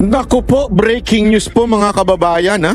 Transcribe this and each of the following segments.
Naku po, breaking news po mga kababayan ha.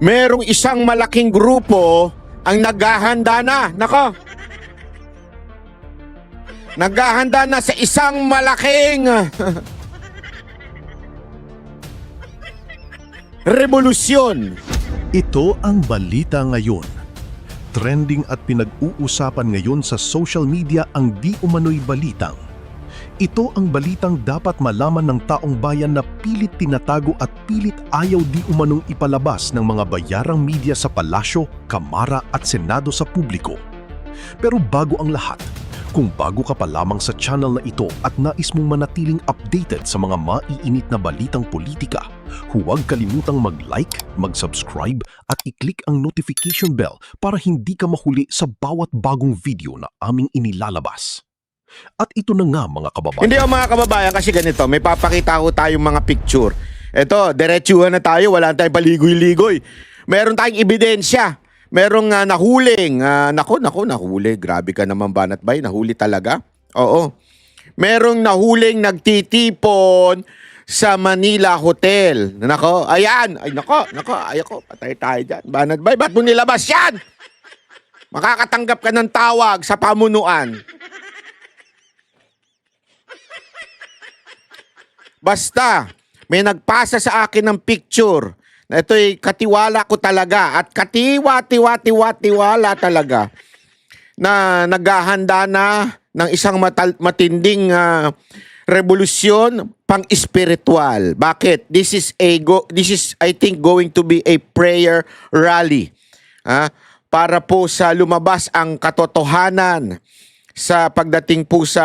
Merong isang malaking grupo ang naghahanda na. Nako. Naghahanda na sa isang malaking revolusyon. Ito ang balita ngayon. Trending at pinag-uusapan ngayon sa social media ang di umano'y balitang. Ito ang balitang dapat malaman ng taong bayan na pilit tinatago at pilit ayaw di umanong ipalabas ng mga bayarang media sa palasyo, kamara at senado sa publiko. Pero bago ang lahat, kung bago ka pa lamang sa channel na ito at nais mong manatiling updated sa mga maiinit na balitang politika, huwag kalimutang mag-like, mag-subscribe at i-click ang notification bell para hindi ka mahuli sa bawat bagong video na aming inilalabas. At ito na nga mga kababayan. Hindi mga kababayan kasi ganito, may papakita ko tayong mga picture. Ito, diretsuhan na tayo, wala tayong paligoy-ligoy. Meron tayong ebidensya. Merong nahuling, nahuli. Grabe ka naman Banat Bay, nahuli talaga. Oo. Merong nahuling nagtitipon sa Manila Hotel. Nako, ayan. Ay nako, ayoko, patay tayo dyan. Banat Bay, ba't mo nilabas yan? Makakatanggap ka ng tawag sa pamunuan. Basta, may nagpasa sa akin ng picture na ito'y katiwala ko talaga at katiwala talaga na naghahanda na ng isang matinding revolusyon pang-espiritual. Bakit? This is I think going to be a prayer rally. Para po sa lumabas ang katotohanan sa pagdating po sa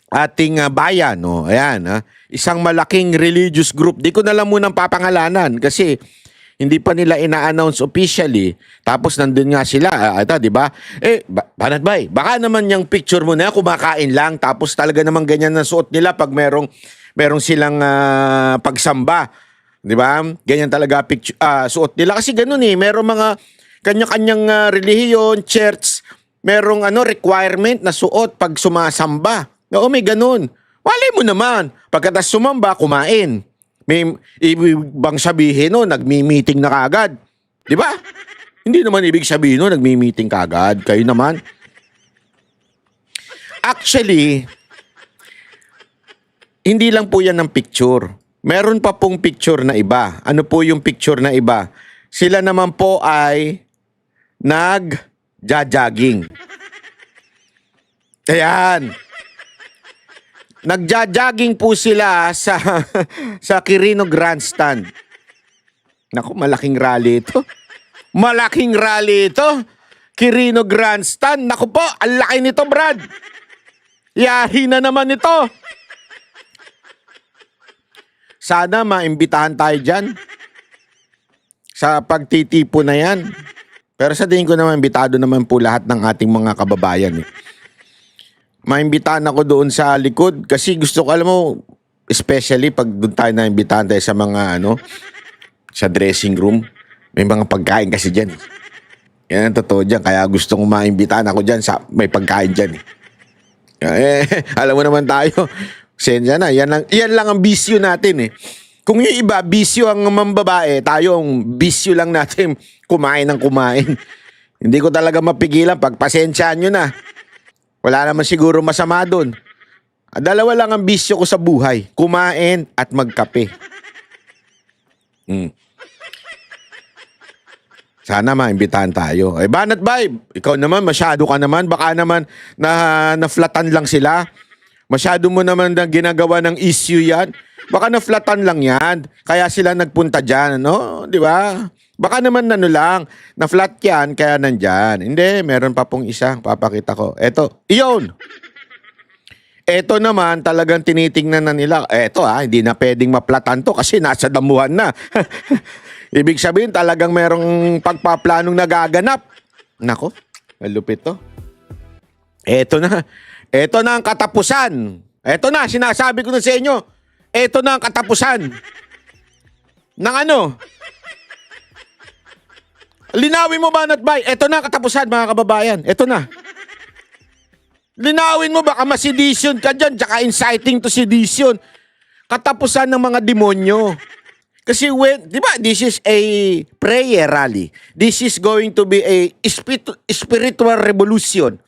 ating bayan, no? Ayan, isang malaking religious group. Di ko na lang munang papangalanan kasi hindi pa nila ina-announce officially. Tapos nandun nga sila, ito, di ba? Banat Bay, baka naman yung picture mo na kumakain lang tapos talaga naman ganyan na suot nila pag merong silang pagsamba. Di ba? Ganyan talaga picture, suot nila kasi ganun merong mga kanya-kanyang relihiyon, church, merong requirement na suot pag sumasamba. Oo, may ganun. Wala mo naman. Pagkatas sumamba, kumain. May ibig bang sabihin nagmi-meeting na kagad? Di ba? Hindi naman ibig sabihin nagmi-meeting kagad. Kayo naman. Actually, hindi lang po yan ng picture. Meron pa pong picture na iba. Ano po yung picture na iba? Sila naman po ay nag-jogging. Ayan. Nagja-jogging po sila sa Quirino Grandstand. Naku, malaking rally ito. Malaking rally ito. Quirino Grandstand. Naku po, ang laki nito, Brad. Yahi na naman ito. Sana maimbitahan tayo dyan sa pagtitipo na yan. Pero sa tingin ko naman, imbitado naman po lahat ng ating mga kababayan. Maimbitahan ako doon sa likod kasi gusto ko, alam mo, especially pag doon tayo naimbitahan tayo sa mga sa dressing room, may mga pagkain kasi dyan. Yan ang totoo dyan, kaya gusto kong maimbitahan ako dyan sa may pagkain dyan. Alam mo naman tayo, sensya na, yan lang ang bisyo natin Kung yung iba, bisyo ang mambabae, tayo ang bisyo lang natin kumain ng kumain. Hindi ko talaga mapigilan, pagpasensyaan nyo na. Wala naman siguro masama doon. Dalawa lang ang bisyo ko sa buhay. Kumain at magkape. Sana maimbitahan tayo. Banat Bay, ikaw naman, masyado ka naman. Baka naman na-flatan lang sila. Masyado mo naman na ginagawa ng issue yan. Baka na-flatan lang yan. Kaya sila nagpunta dyan, Di ba? Baka naman na-flat yan, kaya nandyan. Hindi, meron pa pong isa, papakita ko. Eto, iyon. Eto naman, talagang tinitingnan na nila. Eto hindi na pwedeng maplatan to kasi nasa damuhan na. Ibig sabihin, talagang merong pagpaplanong nagaganap. Nako, malupit to. Eto na ang katapusan. Eto na, sinasabi ko na sa inyo. Eto na ang katapusan. Ng Linawin mo Banat Bay. Ito na katapusan mga kababayan. Ito na. Linawin mo baka ma-sedition ka dyan. Tsaka inciting to sedition. Katapusan ng mga demonyo. Kasi di ba, this is a prayer rally. This is going to be a spiritual revolution.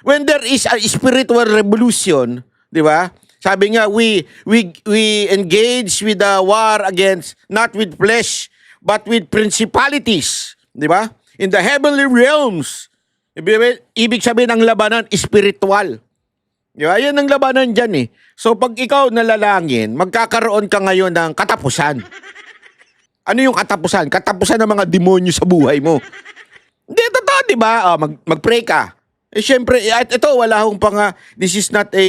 When there is a spiritual revolution, di ba? Sabi nga, we engage with the war against, not with flesh, but with principalities. Di ba? In the heavenly realms. Ibig sabihin ng labanan, spiritual. Di ba? Yan ang labanan dyan eh. So pag ikaw nalalangin, magkakaroon ka ngayon ng katapusan. Ano yung katapusan? Katapusan ng mga demonyo sa buhay mo. Hindi, totoo, di ba? Mag-pray ka. Eh, syempre, ito, wala akong this is not a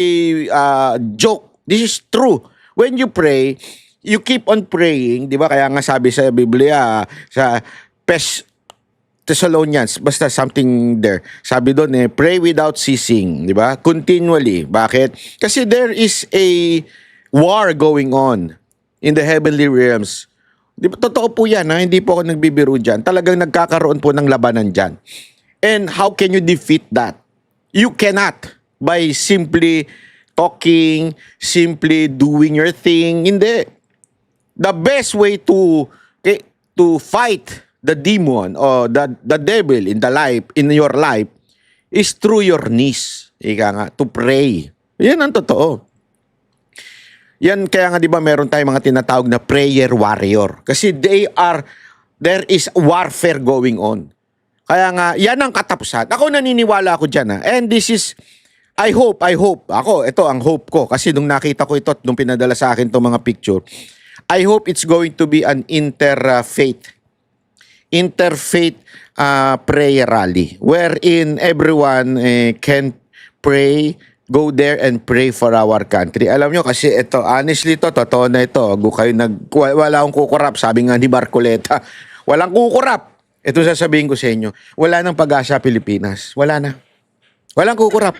joke. This is true. When you pray, you keep on praying, di ba? Kaya nga sabi sa Biblia, sa Thessalonians, basta something there. Sabi doon, pray without ceasing, di ba? Continually. Bakit? Kasi there is a war going on in the heavenly realms. Di ba? Totoo po yan, ha? Hindi po ako nagbibiro dyan. Talagang nagkakaroon po ng labanan dyan. And how can you defeat that? You cannot by simply talking, simply doing your thing. Hindi. The best way to fight the demon or the devil in your life is through your knees. Ika nga, to pray. Yan ang totoo. Yan kaya nga 'di ba meron tayong mga tinatawag na prayer warrior kasi there is warfare going on. Kaya nga yan ang katapusan. Ako naniniwala ako diyan and this is I hope ako ito ang hope ko kasi nung nakita ko ito at nung pinadala sa akin tong mga picture, I hope it's going to be an interfaith prayer rally wherein everyone can pray. Go there and pray for our country. Alam nyo, kasi ito, honestly to, totoo na ito. Wala akong kukurap, sabi nga ni Marcoleta. Walang kukurap. Ito sasabihin ko sa inyo. Wala nang pag-asa Pilipinas. Wala na. Walang kukurap.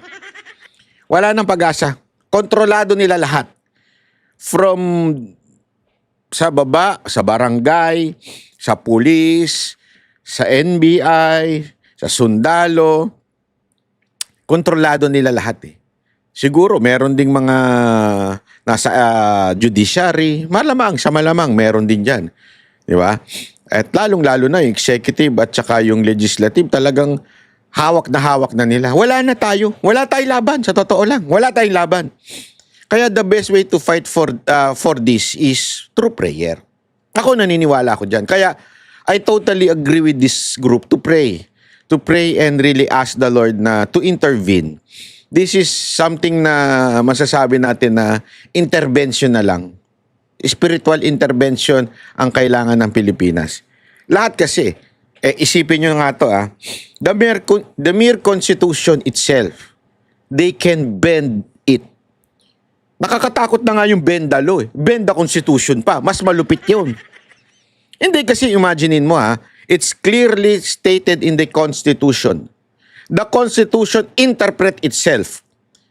Wala nang pag-asa. Kontrolado nila lahat. From sa baba, sa barangay, sa pulis, sa NBI, sa sundalo. Kontrolado nila lahat eh. Siguro meron ding mga nasa judiciary, malamang meron din diyan. Di ba? At lalong-lalo na yung executive at saka yung legislative talagang hawak na nila. Wala na tayo. Wala tayong laban, sa totoo lang. Wala tayong laban. Kaya the best way to fight for this is through prayer. Ako naniniwala ako diyan. Kaya I totally agree with this group to pray. To pray and really ask the Lord na to intervene. This is something na masasabi natin na intervention na lang. Spiritual intervention ang kailangan ng Pilipinas. Lahat kasi, isipin nyo nga to the mere constitution itself, they can bend it. Nakakatakot na nga yung bendalo Bend the constitution pa, mas malupit yun. Hindi kasi imaginein mo it's clearly stated in the Constitution. The Constitution interpret itself.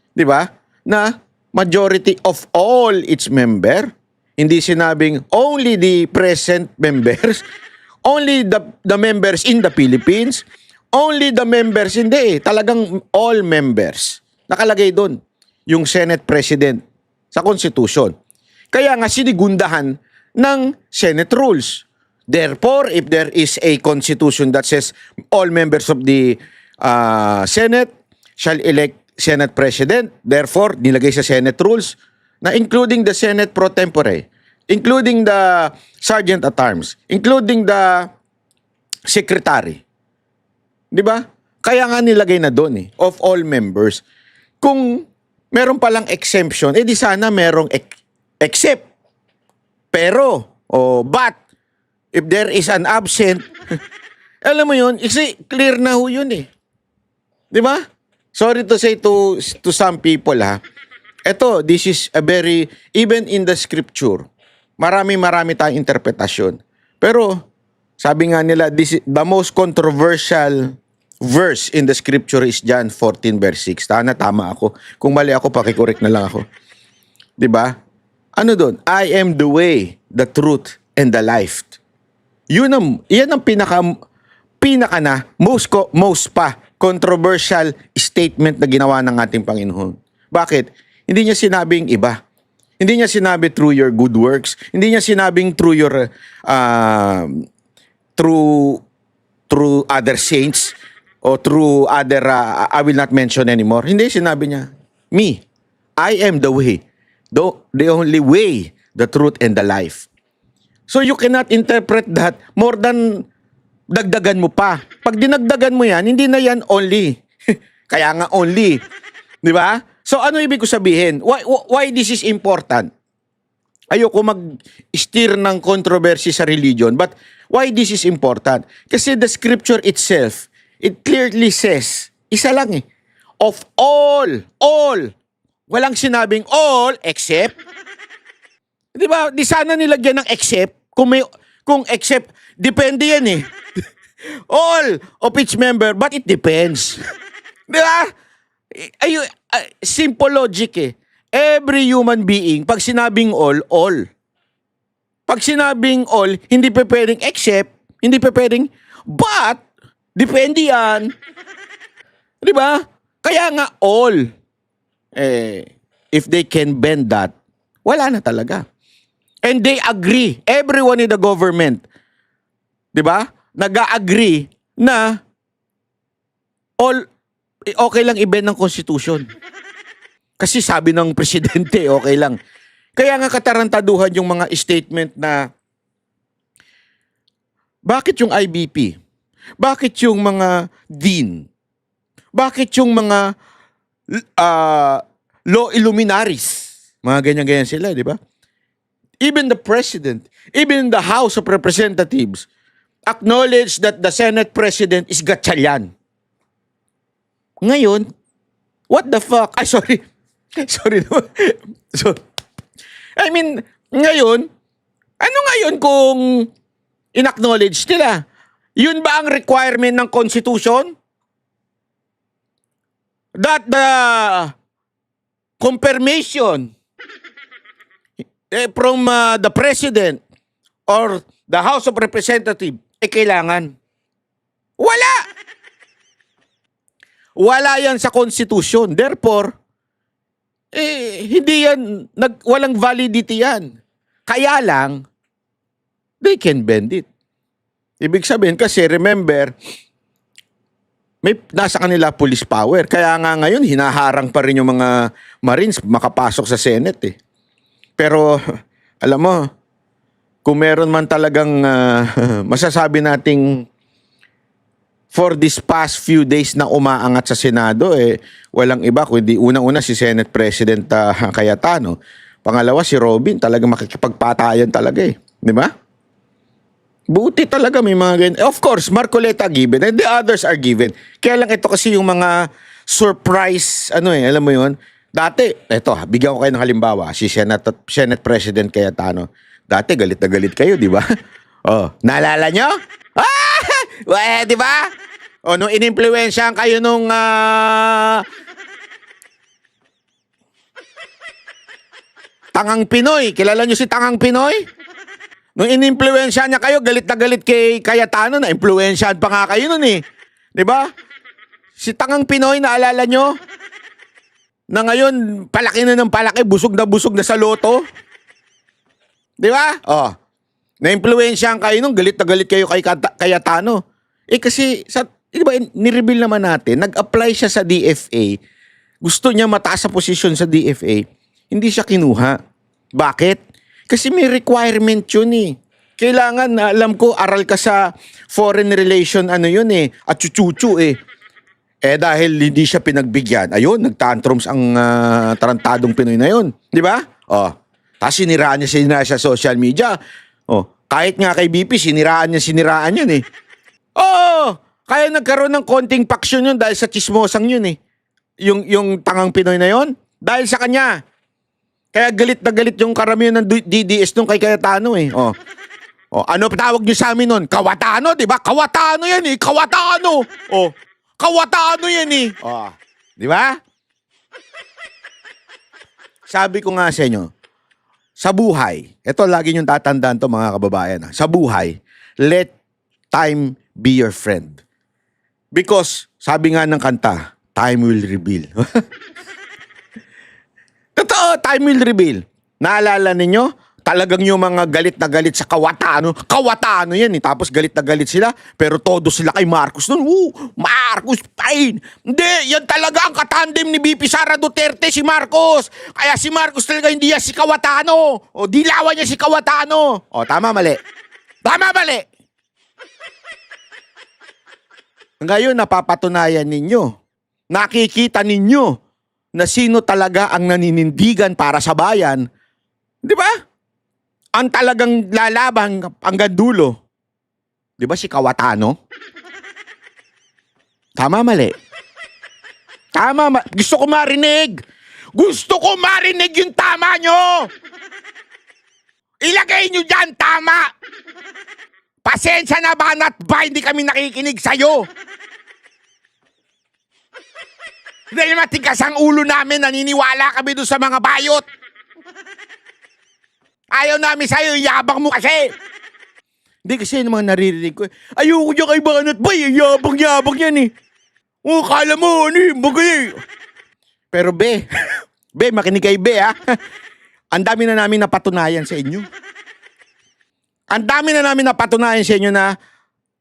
Di ba? Na majority of all its member, hindi sinabing only the present members, only the members in the Philippines, only the members, hindi talagang all members. Nakalagay doon yung Senate President sa Constitution. Kaya nga sinigundahan ng Senate rules. Therefore, if there is a constitution that says all members of the Senate shall elect Senate President, therefore, nilagay sa Senate rules na including the Senate pro tempore, including the Sergeant at Arms, including the Secretary. Di ba? Kaya nga nilagay na doon of all members. Kung meron palang exemption, di sana merong except. Pero, but, if there is an absent, alam mo yun, clear na ho yun Di ba? Sorry to say to some people Ito, this is a very, even in the scripture, marami tayong interpretasyon. Pero, sabi nga nila, the most controversial verse in the scripture is John 14 verse 6. Tama ako. Kung mali ako, pakikorek na lang ako. Di ba? Ano doon? I am the way, the truth, and the life. Yan ang pinaka na most controversial statement na ginawa ng ating Panginoon. Bakit? Hindi niya sinabing iba. Hindi niya sinabi through your good works. Hindi niya sinabing through your through other saints o through other I will not mention anymore. Hindi, sinabi niya, me, I am the way, the only way, the truth, and the life. So you cannot interpret that more than dagdagan mo pa. Pag dinagdagan mo yan, hindi na yan only. Kaya nga only. Di ba? So ano ibig ko sabihin? Why this is important? Ayoko mag-steer ng controversy sa religion, but why this is important? Kasi the scripture itself, it clearly says, isa lang eh, of all. Walang sinabing all except. Di ba? Di sana nilagyan ng except. Kung except, depende yan eh. All of each member, but it depends. Di ba? Simple logic eh. Every human being, pag sinabing all. Pag sinabing all, hindi pa pwedeng except, hindi pa pwedeng but, depende yan. Di ba? Kaya nga all. If they can bend that, wala na talaga. And they agree, everyone in the government, di ba? Nag-agree na all, okay lang i-bend ng Constitution. Kasi sabi ng presidente, okay lang. Kaya nga katarantaduhan yung mga statement na bakit yung IBP? Bakit yung mga dean? Bakit yung mga law illuminaries? Mga ganyan-ganyan sila, di ba? Even the president, even the House of Representatives acknowledge that the Senate President is Gatchalian. Ngayon, what the fuck? Ay, sorry. So, I mean, ngayon, ano ngayon kung in-acknowledge nila? Yun ba ang requirement ng Constitution? That the confirmation from the President or the House of Representatives kailangan? Wala! Wala yan sa Constitution. Therefore, hindi yan, walang validity yan. Kaya lang, they can bend it. Ibig sabihin, kasi remember, may nasa kanila police power. Kaya nga ngayon, hinaharang pa rin yung mga Marines makapasok sa Senate eh. Pero, alam mo, kung meron man talagang masasabi nating for this past few days na umaangat sa Senado, walang iba kundi unang-una si Senate President Cayetano. Pangalawa si Robin, talagang makikipagpatayan talaga eh. Di ba? Buti talaga may mga ganyan. Of course, Marcoleta given and the others are given. Kaya lang ito kasi yung mga surprise, alam mo yun? Dati, bigyan ko kayo ng halimbawa, si Senate President Cayetano. Dati galit na galit kayo, di ba? Oh, naalala nyo? Di ba? O, nung inimpluwensyahan kayo nung Tangang Pinoy. Kilala nyo si Tangang Pinoy? Nung inimpluwensyahan niya kayo, galit na galit kay Cayetano, na impluwensyahan pa nga kayo nun eh. Di ba? Si Tangang Pinoy, naalala nyo? Na ngayon, palaki na ng palaki, busog na sa loto. Di ba? Oh. Na-impluwensyahan kayo nung galit na galit kayo kay Cayetano. Kasi, di ba, nireveal naman natin, nag-apply siya sa DFA, gusto niya mataas sa posisyon sa DFA, hindi siya kinuha. Bakit? Kasi may requirement yun eh. Kailangan, alam ko, aral ka sa foreign relation, yun eh, at chuchuchu eh. Dahil hindi siya pinagbigyan, ayun, nagtantrums ang tarantadong Pinoy na yun. Di ba? Oh. Tapos siniraan niya sa social media. Oh, kahit nga kay BP, siniraan yun eh. Oh, kaya nagkaroon ng konting paksyon yun dahil sa chismosang yun eh. Yung Tangang Pinoy na yun, dahil sa kanya. Kaya galit na galit yung karamihan ng DDS nung kay Cayetano eh. Oh. Oh, ano tawag niyo sa amin nun? Kawatano, di ba? Kawatano yan eh. Kawatano. Oh, Kawatano yan eh. Oh, di ba? Sabi ko nga sa inyo, sa buhay, ito lagi niyong tatandaan to mga kababayan. Sa buhay, let time be your friend. Because, sabi nga ng kanta, time will reveal. Totoo, time will reveal. Naalala ninyo? Talagang yung mga galit na galit sa Kawatano. Kawatano yan eh. Tapos galit na galit sila. Pero todo sila kay Marcos nun. Marcos, fine. Hindi, yan talaga ang katandem ni VP Sara Duterte, si Marcos. Kaya si Marcos talaga hindi yan si Kawatano. O dilawan niya si Kawatano. O tama, mali. Tama, mali. Ngayon napapatunayan ninyo. Nakikita ninyo na sino talaga ang naninindigan para sa bayan. Di ba? Ang talagang lalaban hanggang dulo. Di ba si Kawatano? Tama, mali. Gusto ko marinig. Gusto ko marinig yung tama nyo. Ilagay nyo dyan, tama. Pasensya na ba hindi kami nakikinig sa'yo? Dahil matigas ang ulo namin, naniniwala kami doon sa mga bayot. Ayaw namin sa'yo, yabang mo kasi. Hindi kasi yung mga naririnig ko. Ayoko niya kay Banat Bay, yabang-yabang yan eh. Kala mo, bagay. Pero be, makinig kay be ha. Ang dami na namin napatunayan sa inyo. Ang dami na namin napatunayan sa inyo na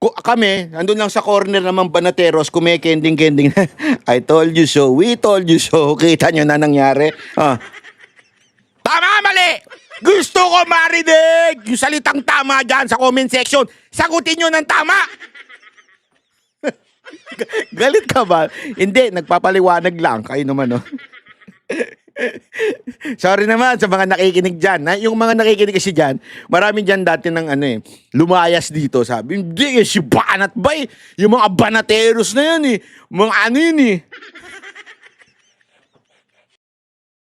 kami, andun lang sa corner naman Banateros, kumikending-kending. I told you so, we told you so. Kita nyo na nangyari. Tama, mali! Gusto ko marinig yung salitang tama dyan sa comment section. Sagutin nyo ng tama. Galit ka ba? Hindi, nagpapaliwanag lang. Kayo naman, no? Sorry naman sa mga nakikinig dyan. Yung mga nakikinig kasi dyan, marami dyan dati ng lumayas dito. Sabi, hindi, si Banat Bay. Yung mga Banateros na yan eh. Mga ano yun eh.